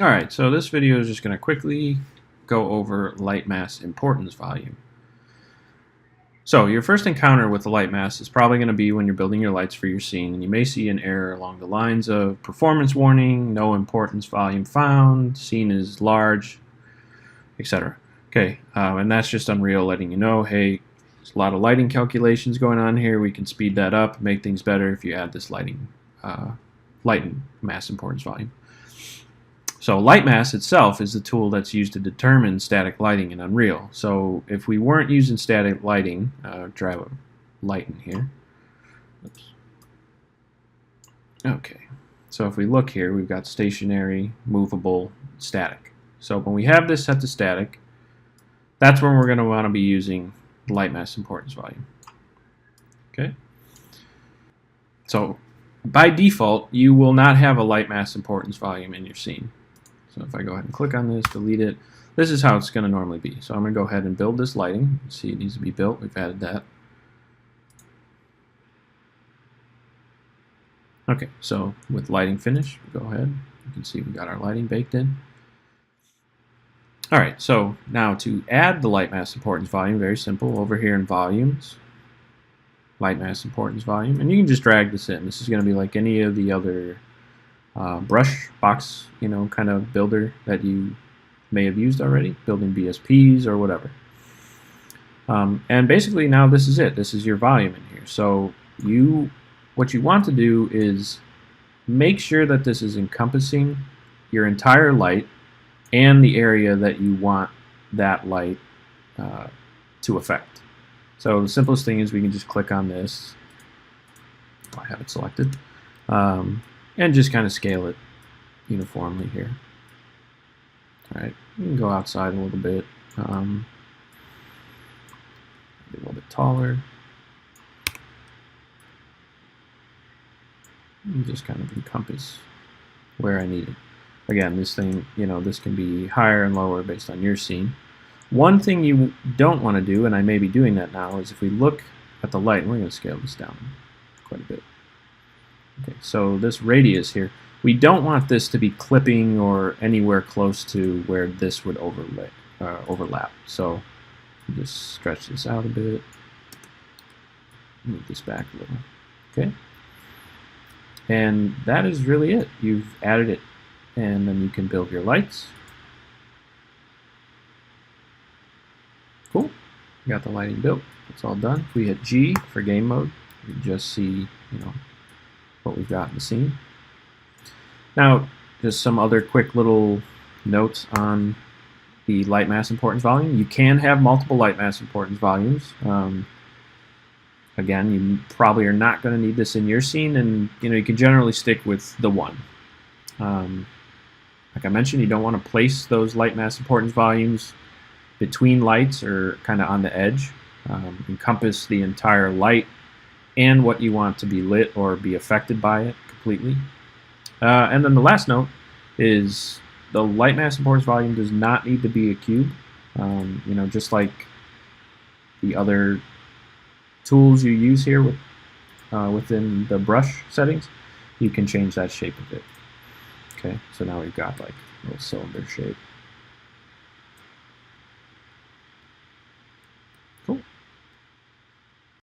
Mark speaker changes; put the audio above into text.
Speaker 1: Alright, so this video is just going to quickly go over light mass importance volume. So your first encounter with the light mass is probably going to be when you're building your lights for your scene, and you may see an error along the lines of performance warning, no importance volume found, scene is large, etc. Okay, and that's just Unreal letting you know, hey, there's a lot of lighting calculations going on here. We can speed that up, make things better if you add this light mass importance volume. So light mass itself is the tool that's used to determine static lighting in Unreal. So if we weren't using static lighting, drive a light in here. Oops. Okay, so if we look here, we've got stationary, movable, static. So when we have this set to static, that's when we're going to want to be using light mass importance volume. Okay. So by default, you will not have a light mass importance volume in your scene. So if I go ahead and click on this, delete it, this is how it's going to normally be. So I'm going to go ahead and build this lighting. See, it needs to be built. We've added that. Okay, so with lighting finished, go ahead. You can see we got our lighting baked in. All right, so now to add the light mass importance volume, very simple. Over here in volumes, light mass importance volume, and you can just drag this in. This is going to be like any of the other brush box, kind of builder that you may have used already, building BSPs or whatever. And basically now this is it. This is your volume in here. So what you want to do is make sure that this is encompassing your entire light and the area that you want that light to affect. So the simplest thing is we can just click on this. I have it selected. And just kind of scale it uniformly here. Alright, we can go outside a little bit. A little bit taller. And just kind of encompass where I need it. Again, this thing, this can be higher and lower based on your scene. One thing you don't want to do, and I may be doing that now, is if we look at the light, and we're going to scale this down quite a bit. Okay, so this radius here, we don't want this to be clipping or anywhere close to where this would overlap. So just stretch this out a bit, move this back a little. Okay, and that is really it. You've added it, and then you can build your lights. Cool, you got the lighting built. It's all done. If we hit G for game mode, you just see, what we've got in the scene. Now, just some other quick little notes on the light mass importance volume. You can have multiple light mass importance volumes. Again, you probably are not going to need this in your scene, and you can generally stick with the one. Like I mentioned, you don't want to place those light mass importance volumes between lights or kind of on the edge. Encompass the entire light and what you want to be lit or be affected by it completely. And then the last note is the light mass importance volume does not need to be a cube. Just like the other tools you use here within the brush settings, you can change that shape of it. Okay, so now we've got like a little cylinder shape.